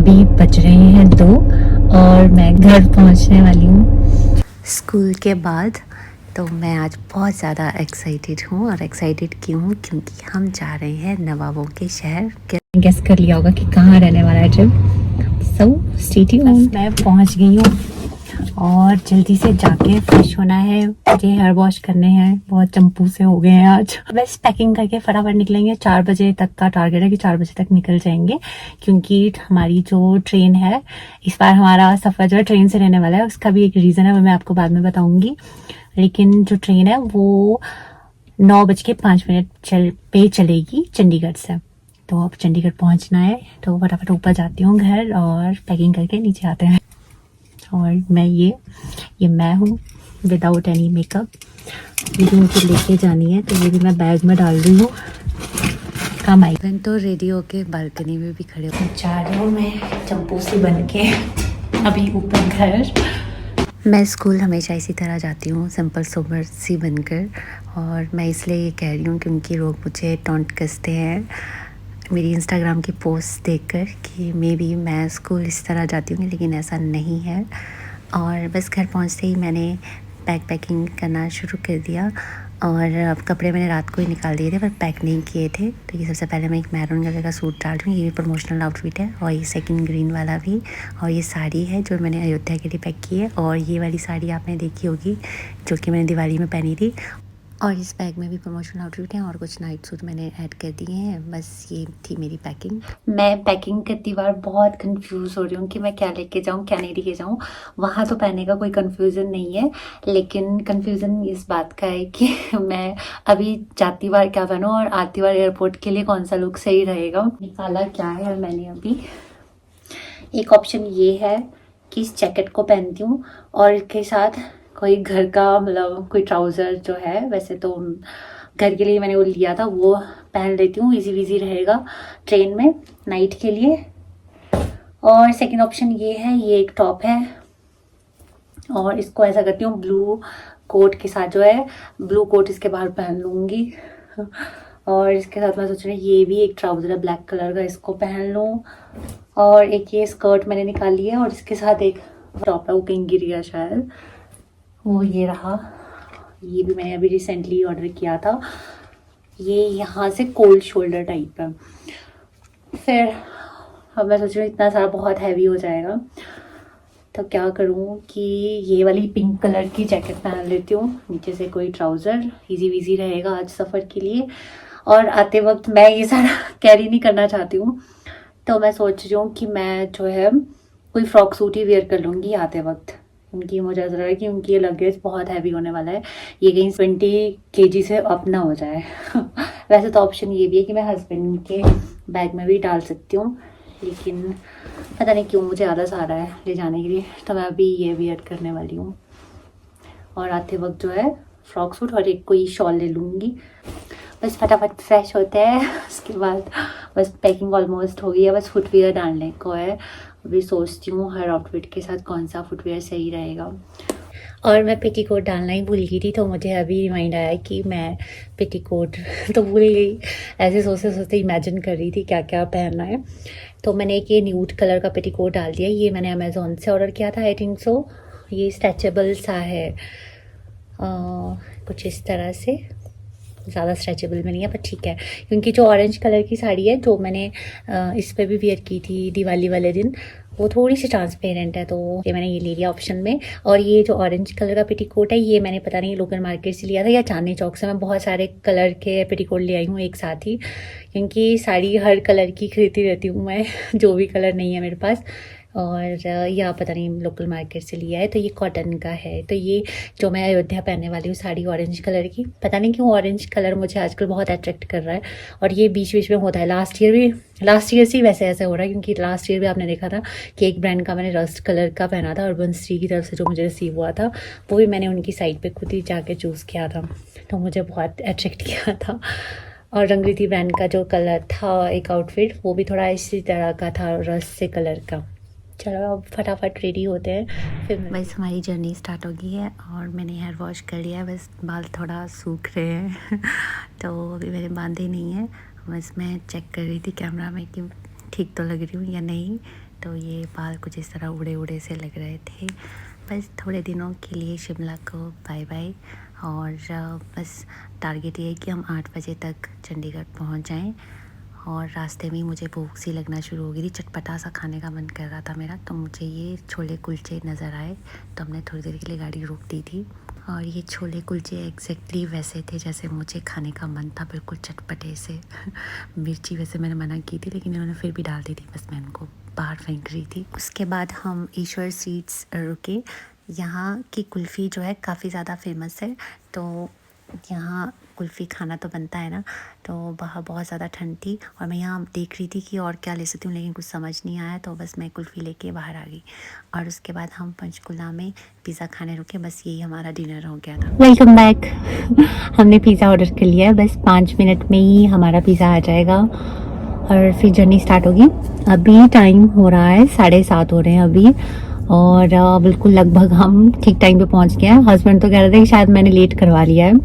अभी बज रहे हैं 2 और मैं घर पहुंचने वाली हूँ स्कूल के बाद। तो मैं आज बहुत ज़्यादा एक्साइटेड हूँ, और एक्साइटेड क्यों हूँ क्योंकि हम जा रहे हैं नवाबों के शहर। गेस कर लिया होगा कि कहाँ रहने वाला है ट्रिप। So stay tuned. मैं पहुँच गई हूँ और जल्दी से जाके फ्रेश होना है, मुझे हेयर वॉश करने हैं, बहुत चंपू से हो गए हैं आज। बस पैकिंग करके फटाफट निकलेंगे। 4 बजे तक का टारगेट है कि 4 बजे तक निकल जाएंगे, क्योंकि हमारी जो ट्रेन है, इस बार हमारा सफ़र जो है ट्रेन से रहने वाला है। उसका भी एक रीज़न है, वो मैं आपको बाद में बताऊंगी। लेकिन जो ट्रेन है वो 9:05 पे चलेगी चंडीगढ़ से। तो अब चंडीगढ़ पहुंचना है, तो फटाफट ऊपर जाती हूँ घर और पैकिंग करके नीचे आते हैं। और मैं ये मैं हूँ विदाउट एनी मेकअप। ये भी मुझे लेके जानी है, तो ये भी मैं बैग में डाल रही हूँ। काम आई। तो रेडी होके बालकनी में भी खड़े हो जा रही हूँ मैं चंपू सी बन के अभी ऊपर घर। मैं स्कूल हमेशा इसी तरह जाती हूँ, सिंपल सोबर सी बनकर। और मैं इसलिए ये कह रही हूँ क्योंकि लोग मुझे टॉन्ट कसते हैं मेरी इंस्टाग्राम की पोस्ट देखकर कि मे बी मैं स्कूल इस तरह जाती हूँ, लेकिन ऐसा नहीं है। और बस घर पहुँचते ही मैंने बैग पैकिंग करना शुरू कर दिया, और अब कपड़े मैंने रात को ही निकाल दिए थे पर पैक नहीं किए थे। तो ये सबसे पहले मैं एक मैरून कलर का सूट डाल रही हूँ, ये भी प्रमोशनल आउटफिट है, और ये सेकंड ग्रीन वाला भी। और ये साड़ी है जो मैंने अयोध्या के लिए पैक की है, और ये वाली साड़ी आपने देखी होगी जो कि मैंने दिवाली में पहनी थी। और इस बैग में भी प्रमोशनल आउटफिट है, और कुछ नाइट सूट मैंने ऐड कर दिए हैं। बस ये थी मेरी पैकिंग। मैं पैकिंग करती बार बहुत कंफ्यूज हो रही हूँ कि मैं क्या लेके जाऊँ क्या नहीं लेके जाऊँ। वहाँ तो पहनने का कोई कंफ्यूजन नहीं है, लेकिन कंफ्यूजन इस बात का है कि मैं अभी जाती बार क्या पहनूँ और आती बार एयरपोर्ट के लिए कौन सा लुक सही रहेगा। निकाला क्या है मैंने अभी, एक ऑप्शन ये है कि इस जैकेट को पहनती हूँ और इसके साथ कोई घर का मतलब कोई ट्राउज़र जो है, वैसे तो घर के लिए मैंने वो लिया था, वो पहन लेती हूँ, इजी वीजी रहेगा ट्रेन में नाइट के लिए। और सेकंड ऑप्शन ये है, ये एक टॉप है और इसको ऐसा करती हूँ ब्लू कोट के साथ जो है, ब्लू कोट इसके बाहर पहन लूँगी। और इसके साथ मैं सोच रही हूँ ये भी एक ट्राउज़र है ब्लैक कलर का, इसको पहन लूँ। और एक ये स्कर्ट मैंने निकाली है, और इसके साथ एक टॉप है, वो कहीं गिर गया शायद, वो ये रहा। ये भी मैंने अभी रिसेंटली ऑर्डर किया था, ये यहाँ से कोल्ड शोल्डर टाइप है। फिर अब मैं सोच रही हूँ इतना सारा बहुत हैवी हो जाएगा, तो क्या करूँ कि ये वाली पिंक कलर की जैकेट पहन लेती हूँ, नीचे से कोई ट्राउज़र, इजी वीजी रहेगा आज सफ़र के लिए। और आते वक्त मैं ये सारा कैरी नहीं करना चाहती हूँ, तो मैं सोच रही हूँ कि मैं जो है कोई फ्रॉक सूट ही वेयर कर लूँगी आते वक्त, क्योंकि मुझे ऐसा लग रहा है कि उनकी ये लगेज बहुत हैवी होने वाला है, ये कहीं 20 kg से अप ना हो जाए। वैसे तो ऑप्शन ये भी है कि मैं हस्बैंड के बैग में भी डाल सकती हूँ, लेकिन पता नहीं क्यों मुझे आलस आ रहा है ले जाने के लिए, तो मैं अभी ये वेयर करने वाली हूँ। और आते वक्त जो है फ्रॉक सूट और एक कोई शॉल ले लूँगी। बस फटाफट फ्रेश होते हैं, उसके बाद बस पैकिंग ऑलमोस्ट हो गई है, बस फुटवियर डालने को है। अभी सोचती हूँ हर आउटफिट के साथ कौन सा फुटवियर सही रहेगा। और मैं पेटीकोट डालना ही भूल गई थी, तो मुझे अभी रिमाइंड आया कि मैं पेटीकोट तो भूल गई। ऐसे सोचते सोचते इमेजिन कर रही थी क्या क्या पहनना है। तो मैंने एक ये न्यूड कलर का पेटीकोट डाल दिया, ये मैंने अमेज़ोन से ऑर्डर किया था, आई थिंक सो। ये स्ट्रेचेबल सा है, कुछ इस तरह से, ज़्यादा स्ट्रेचेबल में नहीं है पर ठीक है, क्योंकि जो ऑरेंज कलर की साड़ी है जो मैंने इस पर भी वेयर की थी दिवाली वाले दिन, वो थोड़ी सी ट्रांसपेरेंट है, तो ये मैंने ये ले लिया ऑप्शन में। और ये जो ऑरेंज कलर का पेटीकोट है, ये मैंने पता नहीं लोकल मार्केट से लिया था या चांदनी चौक से। मैं बहुत सारे कलर के पेटीकोट ले आई हूँ एक साथ ही, क्योंकि साड़ी हर कलर की खरीदती रहती हूँ मैं जो भी कलर नहीं है मेरे पास। और या पता नहीं लोकल मार्केट से लिया है, तो ये कॉटन का है। तो ये जो मैं अयोध्या पहनने वाली हूँ साड़ी ऑरेंज कलर की, पता नहीं क्यों ऑरेंज कलर मुझे आजकल बहुत अट्रैक्ट कर रहा है। और ये बीच बीच में होता है, लास्ट ईयर से ही वैसे ऐसे हो रहा है, क्योंकि लास्ट ईयर भी आपने देखा था कि एक ब्रांड का मैंने रस्ट कलर का पहना था, अर्बन स्ट्री की तरफ से जो मुझे रिसीव हुआ था, वो भी मैंने उनकी साइट पर खुद ही जाके चूज़ किया था, तो मुझे बहुत अट्रैक्ट किया था। और रंगरीति ब्रांड का जो कलर था एक आउटफिट, वो भी थोड़ा इसी तरह का था, रस्ट से कलर का। चलो अब फटाफट रेडी होते हैं, फिर बस हमारी जर्नी स्टार्ट हो गई है। और मैंने हेयर वॉश कर लिया है, बस बाल थोड़ा सूख रहे हैं तो अभी मैंने बांधे नहीं है, बस मैं चेक कर रही थी कैमरा में कि ठीक तो लग रही हूँ या नहीं। तो ये बाल कुछ इस तरह उड़े उड़े से लग रहे थे। बस थोड़े दिनों के लिए शिमला को बाय बाय। और बस टारगेट ये है कि हम 8 बजे तक चंडीगढ़ पहुंच जाएं। और रास्ते में मुझे भूख सी लगना शुरू हो गई थी, चटपटा सा खाने का मन कर रहा था मेरा। तो मुझे ये छोले कुलचे नज़र आए, तो हमने थोड़ी देर के लिए गाड़ी रोक दी थी। और ये छोले कुलचे एग्जैक्टली वैसे थे जैसे मुझे खाने का मन था, बिल्कुल चटपटे से। मिर्ची वैसे मैंने मना की थी, लेकिन इन्होंने फिर भी डाल दी थी, बस मैं इनको बाहर फेंक रही थी। उसके बाद हम ईश्वर स्वीट्स रुके। यहाँ की कुल्फ़ी जो है काफ़ी ज़्यादा फेमस है, तो यहाँ कुल्फ़ी खाना तो बनता है ना। तो बाहर बहुत ज़्यादा ठंड थी और मैं यहाँ देख रही थी कि और क्या ले सकती हूँ, लेकिन कुछ समझ नहीं आया, तो बस मैं कुल्फ़ी लेके बाहर आ गई। और उसके बाद हम पंचकुला में पिज़्ज़ा खाने रुके। बस यही हमारा डिनर हो गया था। Welcome back. हमने पिज़्ज़ा ऑर्डर कर लिया है, बस 5 मिनट में ही हमारा पिज़्ज़ा आ जाएगा और फिर जर्नी स्टार्ट होगी। अभी टाइम हो रहा है 7:30 हो रहे हैं अभी, और बिल्कुल लगभग हम ठीक टाइम पे पहुंच गए हैं। हस्बैंड तो कह रहे थे कि शायद मैंने लेट करवा लिया है,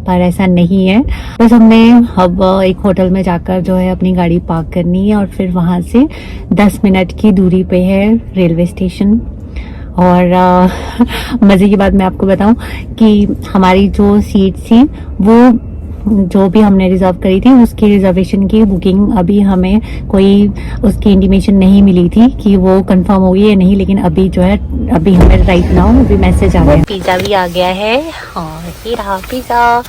पर ऐसा नहीं है। बस हमने अब एक होटल में जाकर जो है अपनी गाड़ी पार्क करनी है और फिर वहां से 10 मिनट की दूरी पे है रेलवे स्टेशन। और मज़े की बात मैं आपको बताऊं कि हमारी जो सीट थी वो जो भी हमने रिजर्व करी थी, उसकी रिजर्वेशन की बुकिंग अभी हमें कोई उसकी इंटीमेशन नहीं मिली थी कि वो कंफर्म होगी या नहीं। लेकिन अभी जो है, अभी हमें राइट नाउ अभी मैसेज आ गया। पिज़्ज़ा भी आ गया है और ये रहा पिज़्ज़ा।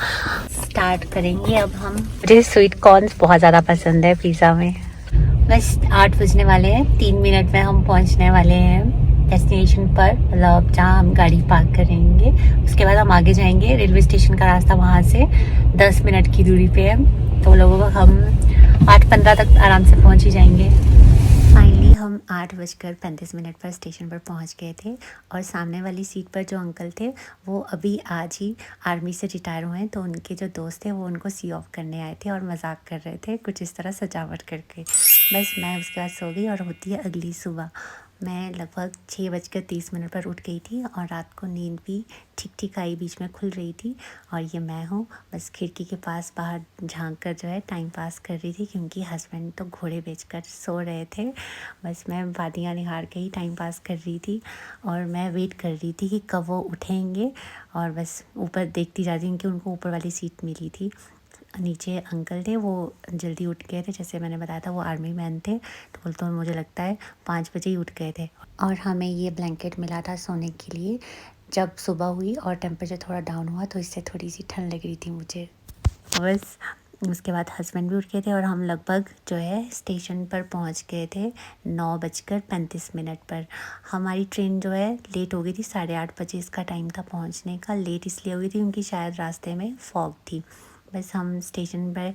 स्टार्ट करेंगे अब हम। मुझे स्वीट कॉर्न्स बहुत ज़्यादा पसंद है पिज़्ज़ा में। बस 8 बजने वाले हैं, 3 मिनट में हम पहुंचने वाले हैं डेस्टिनेशन पर, मतलब जहाँ हम गाड़ी पार्क करेंगे। उसके बाद हम आगे जाएंगे। रेलवे स्टेशन का रास्ता वहाँ से 10 मिनट की दूरी पे है, तो लोगों को हम 8:15 तक आराम से पहुँच ही जाएंगे। फाइनली हम 8:35 पर स्टेशन पर पहुँच गए थे। और सामने वाली सीट पर जो अंकल थे वो अभी आज ही आर्मी से रिटायर हुए हैं, तो उनके जो दोस्त थे वो उनको सी ऑफ करने आए थे और मजाक कर रहे थे कुछ इस तरह सजावट करके। बस मैं उसके बाद सो गई और होती है अगली सुबह। मैं लगभग 6:30 पर उठ गई थी और रात को नींद भी ठीक ठीक आई, बीच में खुल रही थी। और ये मैं हूँ बस खिड़की के पास बाहर झांक कर जो है टाइम पास कर रही थी, क्योंकि हस्बैंड तो घोड़े बेचकर सो रहे थे। बस मैं वादियाँ निहार के ही टाइम पास कर रही थी और मैं वेट कर रही थी कि कब वो उठेंगे। और बस ऊपर देखती जा रही हूँ कि उनको ऊपर वाली सीट मिली थी। नीचे अंकल थे, वो जल्दी उठ गए थे, जैसे मैंने बताया था वो आर्मी मैन थे, तो बोलते मुझे लगता है 5 बजे ही उठ गए थे। और हमें ये ब्लैंकेट मिला था सोने के लिए। जब सुबह हुई और टेम्परेचर थोड़ा डाउन हुआ तो इससे थोड़ी सी ठंड लग रही थी मुझे। बस उसके बाद हस्बैंड भी उठ गए थे और हम लगभग जो है स्टेशन पर पहुंच गए थे 9:35 पर। हमारी ट्रेन जो है लेट हो गई थी, 8:30 बजे इसका टाइम था पहुंचने का। लेट इसलिए हो गई थी क्योंकि शायद रास्ते में फॉग थी। बस हम स्टेशन पर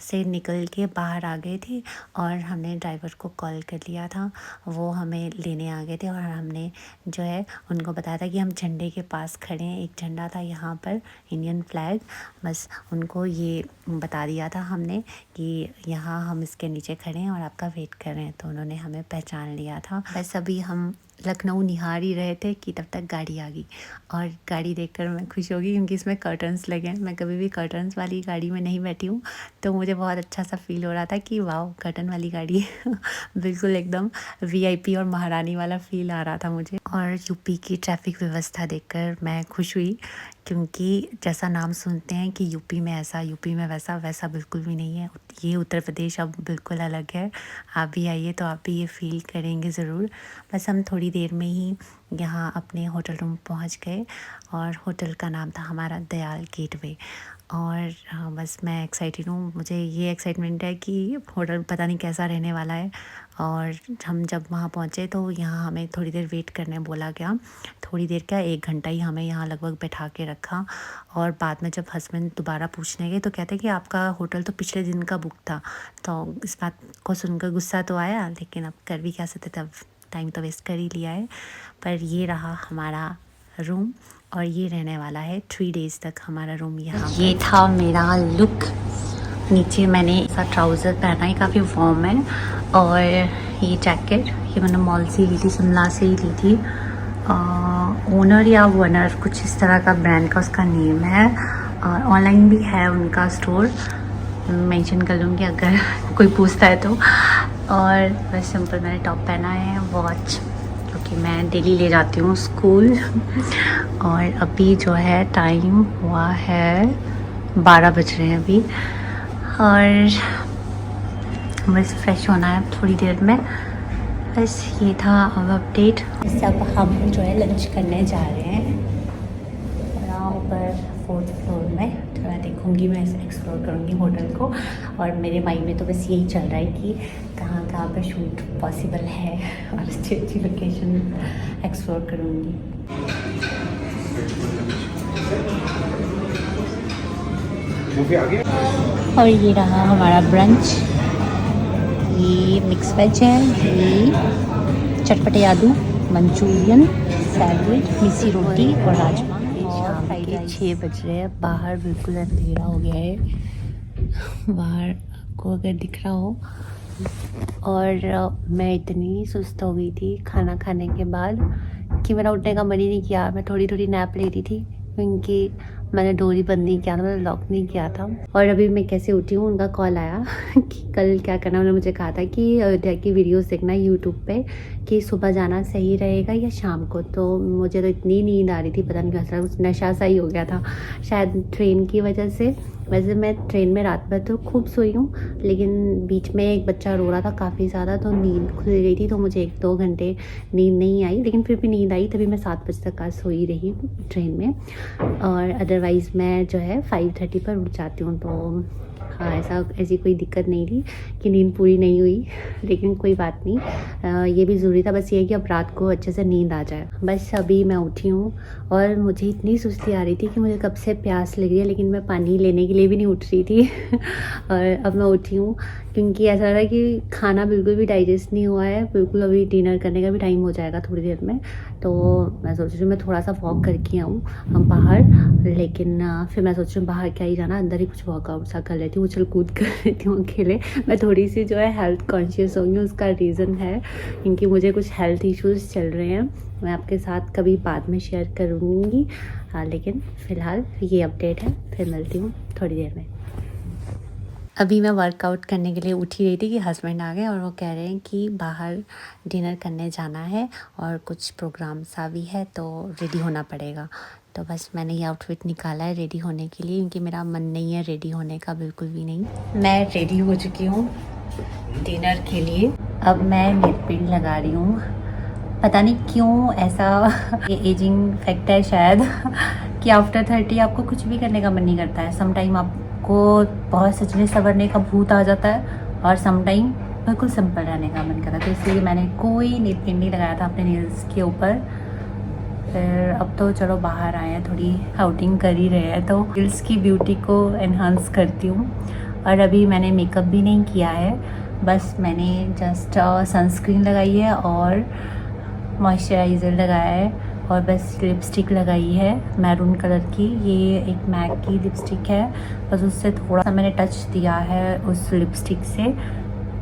से निकल के बाहर आ गए थे और हमने ड्राइवर को कॉल कर लिया था, वो हमें लेने आ गए थे। और हमने जो है उनको बताया था कि हम झंडे के पास खड़े हैं, एक झंडा था यहाँ पर, इंडियन फ्लैग। बस उनको ये बता दिया था हमने कि यहाँ हम इसके नीचे खड़े हैं और आपका वेट कर रहे हैं, तो उन्होंने हमें पहचान लिया था। बस अभी हम लखनऊ निहार ही रहे थे कि तब तक गाड़ी आ गई। और गाड़ी देखकर मैं खुश हो गई क्योंकि इसमें कर्टन्स लगे हैं। मैं कभी भी कर्टन्स वाली गाड़ी में नहीं बैठी हूँ, तो मुझे बहुत अच्छा सा फील हो रहा था कि वाह कर्टन वाली गाड़ी बिल्कुल एकदम वीआईपी और महारानी वाला फील आ रहा था मुझे। और यूपी की ट्रैफिक व्यवस्था देखकर मैं खुश हुई, क्योंकि जैसा नाम सुनते हैं कि यूपी में ऐसा, यूपी में वैसा, वैसा बिल्कुल भी नहीं है। ये उत्तर प्रदेश अब बिल्कुल अलग है। आप भी आइए तो आप भी ये फील करेंगे ज़रूर। बस हम थोड़ी देर में ही यहाँ अपने होटल रूम पहुँच गए और होटल का नाम था हमारा दयाल गेटवे। और बस मैं एक्साइटेड हूँ, मुझे ये एक्साइटमेंट है कि होटल पता नहीं कैसा रहने वाला है। और हम जब वहाँ पहुँचे तो यहाँ हमें थोड़ी देर वेट करने बोला गया। थोड़ी देर क्या, 1 घंटा ही हमें यहाँ लगभग बैठा के रखा। और बाद में जब हस्बैंड दोबारा पूछने गए तो कहते कि आपका होटल तो पिछले दिन का बुक था। तो इस बात को सुनकर गुस्सा तो आया, लेकिन अब कर भी क्या सकते थे, अब टाइम तो वेस्ट कर ही लिया है। पर ये रहा हमारा रूम और ये रहने वाला है 3 डेज़ तक हमारा रूम यहाँ। ये था मेरा लुक। नीचे मैंने ऐसा ट्राउज़र पहना है, काफ़ी वार्म है। और ये जैकेट ये मैंने मॉल से ली थी, शिमला से ही ली थी। ओनर या वनर कुछ इस तरह का ब्रांड का उसका नेम है। और ऑनलाइन भी है उनका स्टोर, मेंशन कर लूँगी अगर कोई पूछता है तो। और बस सिंपल मैंने टॉप पहना है, वॉच क्योंकि मैं डेली ले जाती हूँ स्कूल। और अभी जो है टाइम हुआ है 12 बज रहे हैं अभी, और बस फ्रेश होना है थोड़ी देर में। बस ये था अब अपडेट। सब हम जो है लंच करने जा रहे हैं यहाँ ऊपर 4th फ्लोर में। थोड़ा देखूँगी, मैं एक्सप्लोर करूँगी होटल को। और मेरे माइंड में तो बस यही चल रहा है कि कहाँ कहाँ पे शूट पॉसिबल है और अच्छी अच्छी लोकेशन एक्सप्लोर करूँगी। और ये रहा हमारा ब्रंच। ये मिक्स वेज है, ये चटपटे आलू, मंचूरियन, सैंडविच, मिसी रोटी और राजमा। शाम के 6 बज रहे हैं, बाहर बिल्कुल अंधेरा हो गया है। बाहर आपको अगर दिख रहा हो। और मैं इतनी सुस्त हो गई थी खाना खाने के बाद कि मेरा उठने का मन ही नहीं किया। मैं थोड़ी थोड़ी नैप ले रही थी क्योंकि मैंने डोरी बंद नहीं किया था, मैंने लॉक नहीं किया था। और अभी मैं कैसे उठी हूँ, उनका कॉल आया कि कल क्या करना। उन्होंने मुझे कहा था कि अयोध्या की वीडियोस देखना यूट्यूब पे, कि सुबह जाना सही रहेगा या शाम को। तो मुझे तो इतनी नींद आ रही थी, पता नहीं कैसा कुछ नशा सा ही हो गया था शायद ट्रेन की वजह से। वैसे मैं ट्रेन में रात भर तो खूब सोई हूँ, लेकिन बीच में एक बच्चा रो रहा था काफ़ी ज़्यादा, तो नींद खुल गई थी। तो मुझे 1-2 घंटे नींद नहीं आई, लेकिन फिर भी नींद आई। तभी मैं 7 बजे तक आज सोई रही ट्रेन में। और अदरवाइज़ मैं जो है 5:30 पर उठ जाती हूँ। तो हाँ, ऐसी कोई दिक्कत नहीं थी कि नींद पूरी नहीं हुई, लेकिन कोई बात नहीं, ये भी ज़रूरी था। बस ये है कि अब रात को अच्छे से नींद आ जाए। बस अभी मैं उठी हूँ और मुझे इतनी सुस्ती आ रही थी कि मुझे कब से प्यास लग रही है, लेकिन मैं पानी लेने के लिए भी नहीं उठ रही थी। और अब मैं उठी हूँ क्योंकि ऐसा लग रहा है कि खाना बिल्कुल भी डाइजेस्ट नहीं हुआ है बिल्कुल। अभी डिनर करने का भी टाइम हो जाएगा थोड़ी देर में। तो मैं सोच रही हूँ मैं थोड़ा सा वॉक करके आऊँ हम बाहर, लेकिन फिर मैं सोच रही हूँ बाहर क्या ही जाना, अंदर ही कुछ वर्कआउट सा कर लेती हूँ, उछल कूद कर लेती हूँ अकेले। मैं थोड़ी सी जो है हेल्थ कॉन्शियस होंगी, उसका रीज़न है क्योंकि मुझे कुछ हेल्थ इश्यूज़ चल रहे हैं। मैं आपके साथ कभी बाद में शेयर करूँगी, लेकिन फ़िलहाल ये अपडेट है। फिर मिलती हूँ थोड़ी देर में। अभी मैं वर्कआउट करने के लिए उठी रही थी कि हस्बैंड आ गए और वो कह रहे हैं कि बाहर डिनर करने जाना है और कुछ प्रोग्राम सा भी है, तो रेडी होना पड़ेगा। तो बस मैंने ये आउटफिट निकाला है रेडी होने के लिए, क्योंकि मेरा मन नहीं है रेडी होने का बिल्कुल भी नहीं। मैं रेडी हो चुकी हूँ डिनर के लिए। अब मैं नेल पेंट लगा रही हूँ। पता नहीं क्यों ऐसा, ये एजिंग फैक्ट है शायद कि आफ्टर 30 आपको कुछ भी करने का मन नहीं करता है। सम टाइम आपको बहुत सजने संवरने का भूत आ जाता है और सम टाइम बिल्कुल सिंपल रहने का मन करता है। तो इसलिए मैंने कोई नेल पेंट नहीं लगाया था अपने नेल्स के ऊपर। फिर अब तो चलो बाहर आए हैं, थोड़ी आउटिंग कर ही रहे हैं, तो नेल्स की ब्यूटी को एनहांस करती हूँ। और अभी मैंने मेकअप भी नहीं किया है, बस मैंने जस्ट सनस्क्रीन लगाई है और मॉइस्चराइज़र लगाया है और बस लिपस्टिक लगाई है मैरून कलर की। ये एक मैक की लिपस्टिक है, बस उससे थोड़ा सा मैंने टच दिया है उस लिपस्टिक से,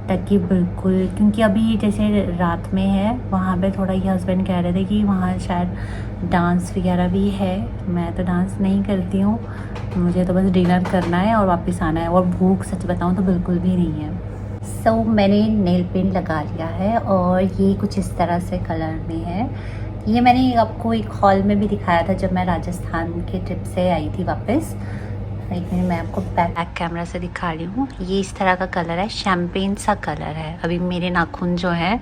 ताकि बिल्कुल, क्योंकि अभी जैसे रात में है वहाँ पे थोड़ा ये हस्बैंड कह रहे थे कि वहाँ शायद डांस वगैरह भी है। मैं तो डांस नहीं करती हूँ, मुझे तो बस डिनर करना है और वापस आना है, और भूख सच बताऊँ तो बिल्कुल भी नहीं है। सो मैंने नेल पेंट लगा लिया है और ये कुछ इस तरह से कलर में है। ये मैंने आपको एक हॉल में भी दिखाया था जब मैं राजस्थान के ट्रिप से आई थी वापस। एक मिनट मैं आपको बैक कैमरा से दिखा रही हूँ। ये इस तरह का कलर है, शैम्पेन सा कलर है। अभी मेरे नाखून जो हैं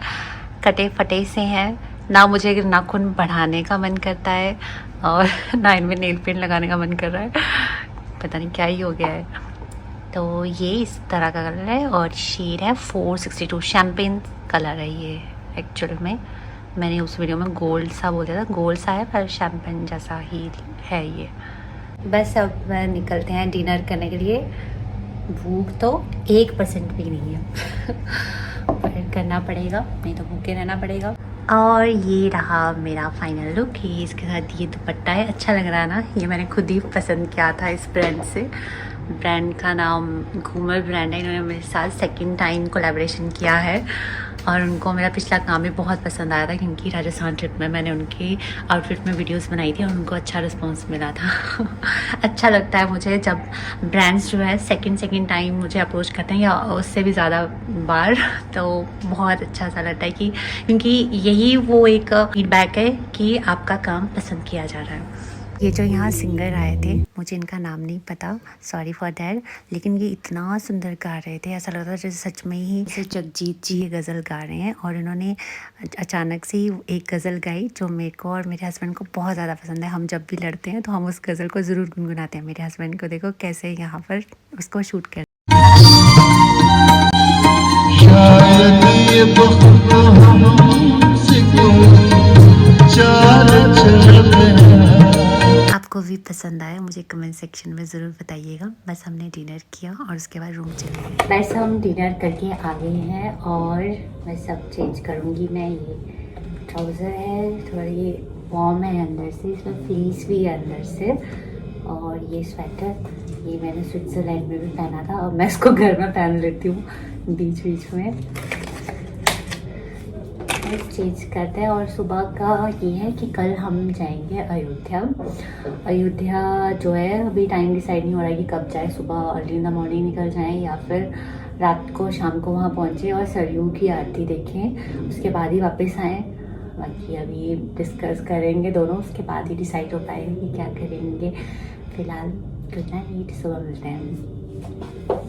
कटे फटे से हैं, ना मुझे नाखून बढ़ाने का मन करता है और ना इनमें नेल पेंट लगाने का मन कर रहा है, पता नहीं क्या ही हो गया है। तो ये इस तरह का कलर है और शेड है 462, शैम्पेन कलर है ये। एक्चुअल में मैंने उस वीडियो में गोल्ड सा बोल दिया था, गोल्ड सा है पर शैम्पेन जैसा ही है ये। बस अब निकलते हैं डिनर करने के लिए। भूख तो 1% भी नहीं है पर करना पड़ेगा, नहीं तो भूखे रहना पड़ेगा। और ये रहा मेरा फाइनल लुक। ये इसके साथ ये दुपट्टा है, अच्छा लग रहा है ना। ये मैंने खुद ही पसंद किया था इस ब्रांड से। ब्रांड का नाम घूमर ब्रांड है, इन्होंने मेरे साथ सेकंड टाइम कोलैबोरेशन किया है। और उनको मेरा पिछला काम भी बहुत पसंद आया था, क्योंकि राजस्थान ट्रिप में मैंने उनके आउटफिट में वीडियोस बनाई थी और उनको अच्छा रिस्पांस मिला था। अच्छा लगता है मुझे जब ब्रांड्स जो है सेकंड टाइम मुझे अप्रोच करते हैं, या उससे भी ज़्यादा बार, तो बहुत अच्छा सा लगता है कि क्योंकि यही वो एक फीडबैक है कि आपका काम पसंद किया जा रहा है। ये जो यहाँ सिंगर आए थे, मुझे इनका नाम नहीं पता, सॉरी फॉर दैट, लेकिन ये इतना सुंदर गा रहे थे, ऐसा लग रहा था जैसे सच में ही जैसे जगजीत जी ये गज़ल गा रहे हैं। और इन्होंने अचानक से ही एक गज़ल गाई जो मेरे को और मेरे हस्बैंड को बहुत ज़्यादा पसंद है। हम जब भी लड़ते हैं तो हम उस गज़ल को ज़रूर गुनगुनाते हैं। मेरे हस्बैंड को देखो कैसे यहाँ पर उसको शूट कर। शायद ये बहुत हमसे आपको भी पसंद आया, मुझे कमेंट सेक्शन में ज़रूर बताइएगा। बस हमने डिनर किया और उसके बाद रूम चले गए। बस हम डिनर करके आ गए हैं और मैं सब चेंज करूँगी। मैं ये ट्राउज़र है थोड़ा ये वॉर्म है अंदर से, इसमें फ्लीस भी है अंदर से, और ये स्वेटर ये मैंने स्विट्ज़रलैंड में भी पहना था और मैं इसको घर में पहन लेती हूँ बीच बीच में। चेंज करते हैं। और सुबह का ये है कि कल हम जाएंगे अयोध्या। अयोध्या जो है अभी टाइम डिसाइड नहीं हो रहा है कि कब जाए, सुबह अर्ली इन द मॉर्निंग निकल जाएं या फिर रात को शाम को वहाँ पहुँचे और सरयू की आरती देखें, उसके बाद ही वापस आएँ। बाकी अभी डिस्कस करेंगे दोनों, उसके बाद ही डिसाइड हो पाएगा कि क्या करेंगे। फ़िलहाल गुड नाइट, सुबह मिलते हैं।